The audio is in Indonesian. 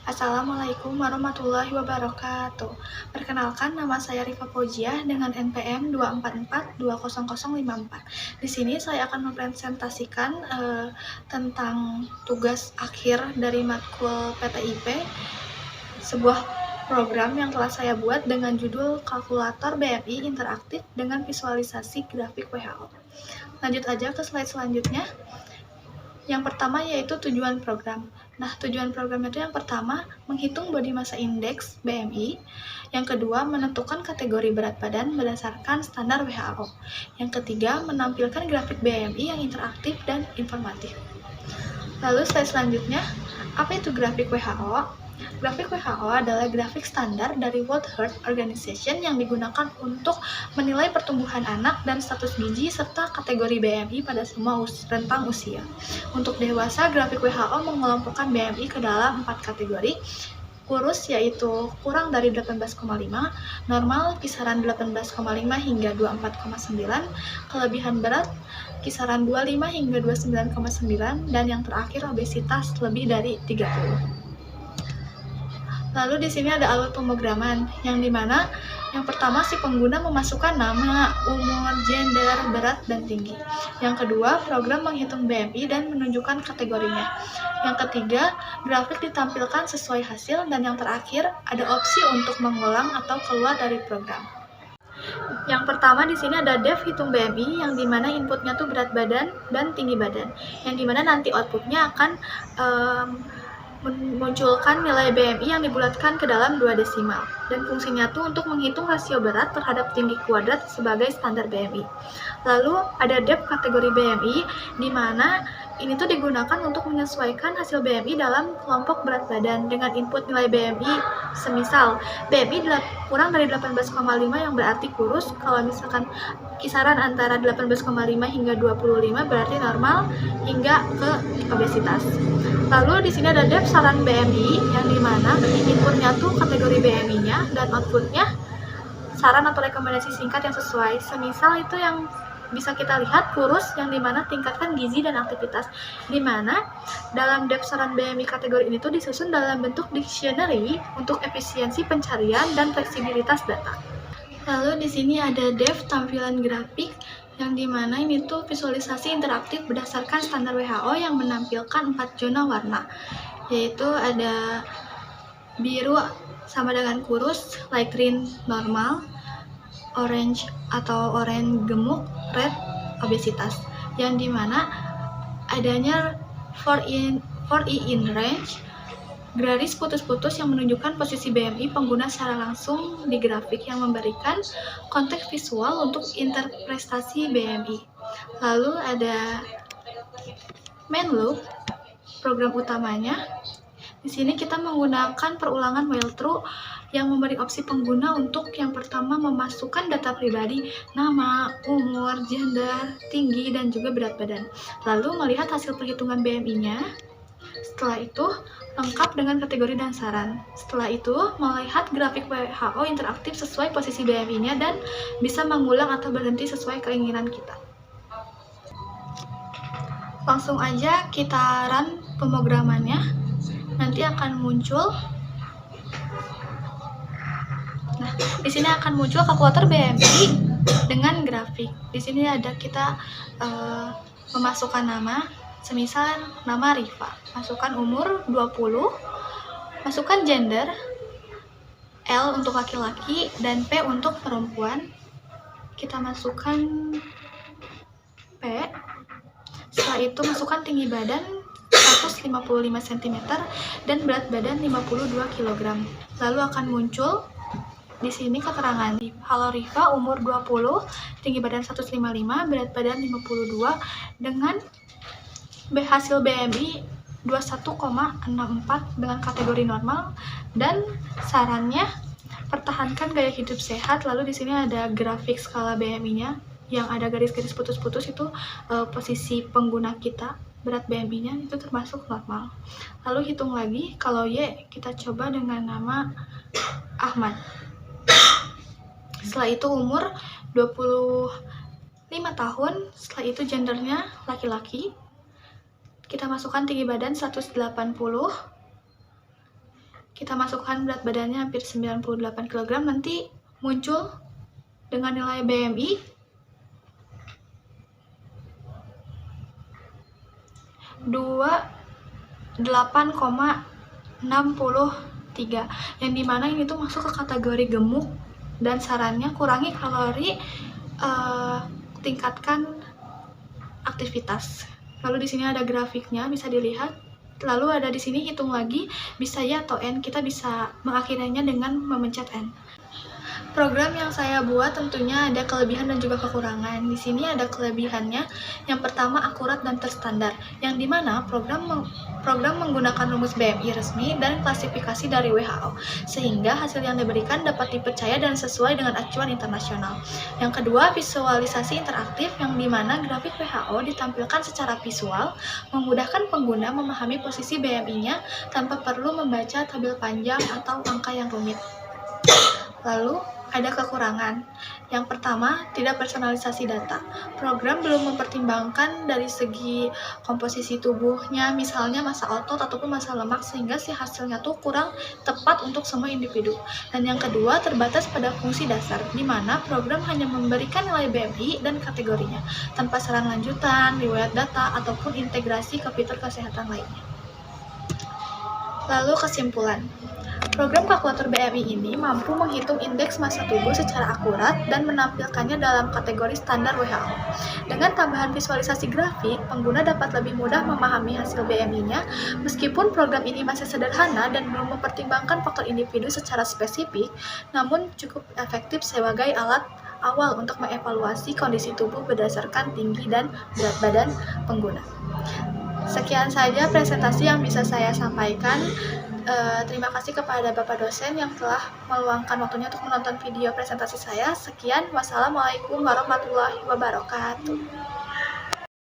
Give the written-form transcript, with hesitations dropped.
Assalamualaikum warahmatullahi wabarakatuh. Perkenalkan, nama saya Rifa Pojiah dengan NPM 244200054. Di sini saya akan mempresentasikan tentang tugas akhir dari matkul PTIP, sebuah program yang telah saya buat dengan judul Kalkulator BMI Interaktif dengan Visualisasi Grafik WHO. Lanjut aja ke slide selanjutnya. Yang pertama yaitu tujuan program. Nah, tujuan program itu yang pertama, menghitung body massa index BMI. Yang kedua, menentukan kategori berat badan berdasarkan standar WHO. Yang ketiga, menampilkan grafik BMI yang interaktif dan informatif. Lalu slide selanjutnya, apa itu grafik WHO? Grafik WHO adalah grafik standar dari World Health Organization yang digunakan untuk menilai pertumbuhan anak dan status gizi serta kategori BMI pada semua rentang usia. Untuk dewasa, grafik WHO mengelompokkan BMI ke dalam 4 kategori. Kurus yaitu kurang dari 18,5, normal kisaran 18,5 hingga 24,9, kelebihan berat kisaran 25 hingga 29,9, dan yang terakhir obesitas lebih dari 30. Lalu di sini ada alur pemrograman, yang dimana yang pertama si pengguna memasukkan nama, umur, gender, berat, dan tinggi. Yang kedua, program menghitung BMI dan menunjukkan kategorinya. Yang ketiga, grafik ditampilkan sesuai hasil, dan yang terakhir ada opsi untuk mengulang atau keluar dari program. Yang pertama di sini ada dev hitung BMI, yang dimana inputnya tuh berat badan dan tinggi badan, yang dimana nanti outputnya akan memunculkan nilai BMI yang dibulatkan ke dalam 2 desimal, dan fungsinya tuh untuk menghitung rasio berat terhadap tinggi kuadrat sebagai standar BMI. Lalu ada depth kategori BMI, di mana ini tuh digunakan untuk menyesuaikan hasil BMI dalam kelompok berat badan dengan input nilai BMI, semisal BMI kurang dari 18,5 yang berarti kurus, kalau misalkan kisaran antara 18,5 hingga 25 berarti normal, hingga ke obesitas. Lalu di sini ada depth saran BMI, yang dimana inputnya tuh kategori BMI-nya dan outputnya saran atau rekomendasi singkat yang sesuai. Semisal itu yang bisa kita lihat kurus, yang dimana tingkatkan gizi dan aktivitas, dimana dalam depth saran BMI kategori ini tuh disusun dalam bentuk dictionary untuk efisiensi pencarian dan fleksibilitas data. Lalu di sini ada depth tampilan grafik, yang dimana ini tuh visualisasi interaktif berdasarkan standar WHO yang menampilkan 4 zona warna, yaitu ada biru sama dengan kurus, light green normal, orange atau oranye gemuk, red obesitas, yang dimana adanya 4E in range, garis putus-putus yang menunjukkan posisi BMI pengguna secara langsung di grafik yang memberikan konteks visual untuk interpretasi BMI. Lalu ada main loop, program utamanya. Di sini kita menggunakan perulangan while true yang memberi opsi pengguna untuk yang pertama memasukkan data pribadi, nama, umur, gender, tinggi, dan juga berat badan. Lalu melihat hasil perhitungan BMI-nya. Setelah itu, lengkap dengan kategori dan saran. Setelah itu, melihat grafik WHO interaktif sesuai posisi BMI-nya dan bisa mengulang atau berhenti sesuai keinginan kita. Langsung aja kita run pemrogramannya. Nanti akan muncul. Nah, di sini akan muncul kalkulator BMI dengan grafik. Di sini ada kita memasukkan nama. Semisal nama Rifa, masukkan umur 20, masukkan gender, L untuk laki-laki dan P untuk perempuan. Kita masukkan P. Setelah itu masukkan tinggi badan 155 cm dan berat badan 52 kg. Lalu akan muncul di sini keterangan, halo Rifa, umur 20, tinggi badan 155, berat badan 52, dengan hasil BMI 21,64 dengan kategori normal, dan sarannya pertahankan gaya hidup sehat. Lalu di sini ada grafik skala BMI-nya yang ada garis-garis putus-putus, itu posisi pengguna kita, berat BMI-nya itu termasuk normal. Lalu hitung lagi, kalau Y kita coba dengan nama Ahmad. Setelah itu umur 25 tahun, setelah itu gendernya laki-laki. Kita masukkan tinggi badan 180, kita masukkan berat badannya hampir 98 kg, nanti muncul dengan nilai BMI 28,63, yang dimana ini tuh masuk ke kategori gemuk dan sarannya kurangi kalori, tingkatkan aktivitas. Lalu di sini ada grafiknya, bisa dilihat. Lalu ada di sini hitung lagi, bisa ya atau N, kita bisa mengakhirinya dengan memencet N. Program yang saya buat tentunya ada kelebihan dan juga kekurangan. Di sini ada kelebihannya. Yang pertama, akurat dan terstandar, yang dimana program menggunakan rumus BMI resmi dan klasifikasi dari WHO, sehingga hasil yang diberikan dapat dipercaya dan sesuai dengan acuan internasional. Yang kedua, visualisasi interaktif, yang dimana grafik WHO ditampilkan secara visual, memudahkan pengguna memahami posisi BMI-nya tanpa perlu membaca tabel panjang atau angka yang rumit. Lalu, ada kekurangan. Yang pertama, tidak personalisasi data. Program belum mempertimbangkan dari segi komposisi tubuhnya, misalnya massa otot ataupun massa lemak, sehingga si hasilnya tuh kurang tepat untuk semua individu. Dan yang kedua, terbatas pada fungsi dasar, di mana program hanya memberikan nilai BMI dan kategorinya, tanpa saran lanjutan, riwayat data, ataupun integrasi ke fitur kesehatan lainnya. Lalu kesimpulan. Program kalkulator BMI ini mampu menghitung indeks massa tubuh secara akurat dan menampilkannya dalam kategori standar WHO. Dengan tambahan visualisasi grafik, pengguna dapat lebih mudah memahami hasil BMI-nya. Meskipun program ini masih sederhana dan belum mempertimbangkan faktor individu secara spesifik, namun cukup efektif sebagai alat awal untuk mengevaluasi kondisi tubuh berdasarkan tinggi dan berat badan pengguna. Sekian saja presentasi yang bisa saya sampaikan. Terima kasih kepada Bapak dosen yang telah meluangkan waktunya untuk menonton video presentasi saya. Sekian, wassalamualaikum warahmatullahi wabarakatuh.